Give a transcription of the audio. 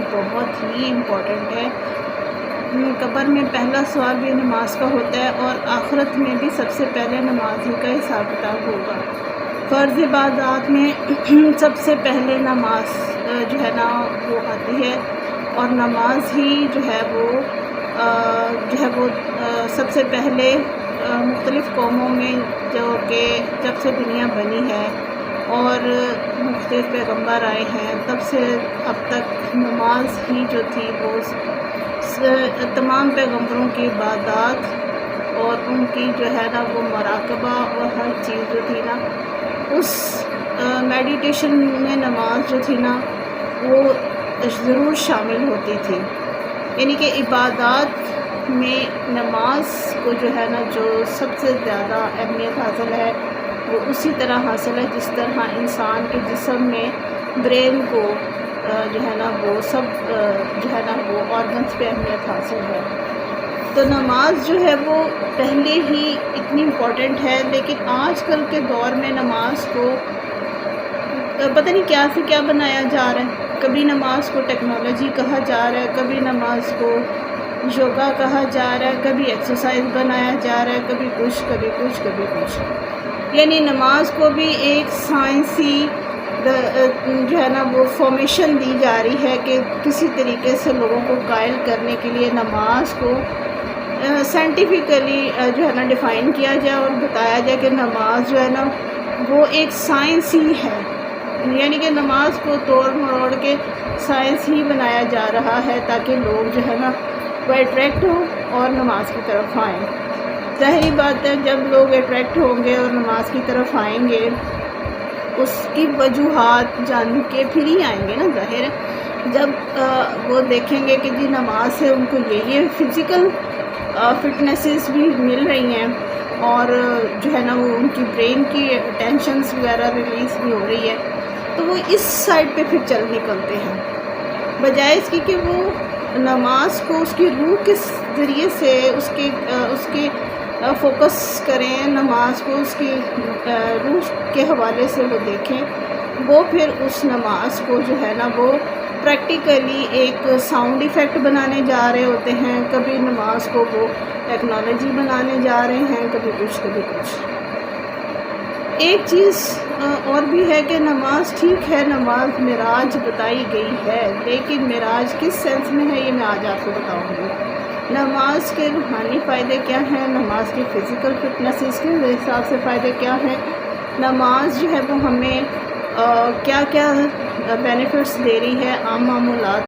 کہ بہت ہی امپورٹنٹ ہے۔ قبر میں پہلا سوال بھی نماز کا ہوتا ہے اور آخرت میں بھی سب سے پہلے نماز ہی کا حساب کتاب ہوگا۔ فرض عبادات میں سب سے پہلے نماز جو ہے نا وہ آتی ہے، اور نماز ہی جو ہے وہ سب سے پہلے مختلف قوموں میں جو کہ جب سے دنیا بنی ہے اور مختلف پیغمبر آئے ہیں تب سے اب تک نماز ہی جو تھی وہ تمام پیغمبروں کی عبادات اور ان کی جو ہے نا وہ مراقبہ اور ہر چیز جو تھی نا اس میڈیٹیشن میں نماز جو تھی نا وہ ضرور شامل ہوتی تھی۔ یعنی کہ عبادات میں نماز کو جو ہے نا جو سب سے زیادہ اہمیت حاصل ہے وہ اسی طرح حاصل ہے جس طرح انسان کے جسم میں برین کو جو ہے نا وہ سب جو ہے نا وہ آرگنس پہ اہمیت حاصل ہے۔ تو نماز جو ہے وہ پہلے ہی اتنی امپورٹنٹ ہے، لیکن آج کل کے دور میں نماز کو پتہ نہیں کیا سے کیا بنایا جا رہا ہے۔ کبھی نماز کو ٹیکنالوجی کہا جا رہا ہے، کبھی نماز کو یوگا کہا جا رہا ہے، کبھی ایکسرسائز بنایا جا رہا ہے، کبھی کچھ۔ یعنی نماز کو بھی ایک سائنسی جو ہے نا وہ فارمیشن دی جا رہی ہے کہ کسی طریقے سے لوگوں کو قائل کرنے کے لیے نماز کو سائنٹیفکلی جو ہے نا ڈیفائن کیا جائے اور بتایا جائے کہ نماز جو ہے نا وہ ایک سائنس ہی ہے۔ یعنی کہ نماز کو توڑ مروڑ کے سائنس ہی بنایا جا رہا ہے تاکہ لوگ جو ہے نا وہ اٹریکٹ ہوں اور نماز کی طرف آئیں۔ ظاہری بات ہے جب لوگ اٹریکٹ ہوں گے اور نماز کی طرف آئیں گے اس کی وجوہات جان کے پھر ہی آئیں گے نا۔ ظاہر ہے جب وہ دیکھیں گے کہ جی نماز سے ان کو یہ فزیکل فٹنسز بھی مل رہی ہیں اور جو ہے نا وہ ان کی برین کی ٹینشنز وغیرہ ریلیز بھی ہو رہی ہے، تو وہ اس سائڈ پہ پھر چل نکلتے ہیں، بجائے اس کی کہ وہ نماز کو اس کی روح کے ذریعے سے اس کے فوکس کریں، نماز کو اس کی روح کے حوالے سے وہ دیکھیں۔ وہ پھر اس نماز کو جو ہے نا وہ پریکٹیکلی ایک ساؤنڈ ایفیکٹ بنانے جا رہے ہوتے ہیں، کبھی نماز کو وہ ٹیکنالوجی بنانے جا رہے ہیں، کبھی کچھ۔ ایک چیز اور بھی ہے کہ نماز ٹھیک ہے، نماز معراج بتائی گئی ہے، لیکن معراج کس سینس میں ہے یہ میں آج آپ کو بتاؤں گی۔ نماز کے روحانی فائدے کیا ہیں، نماز کی فزیکل فٹنس کے حساب سے فائدے کیا ہیں، نماز جو ہے وہ ہمیں کیا کیا بینیفٹس دے رہی ہے، عام معمولات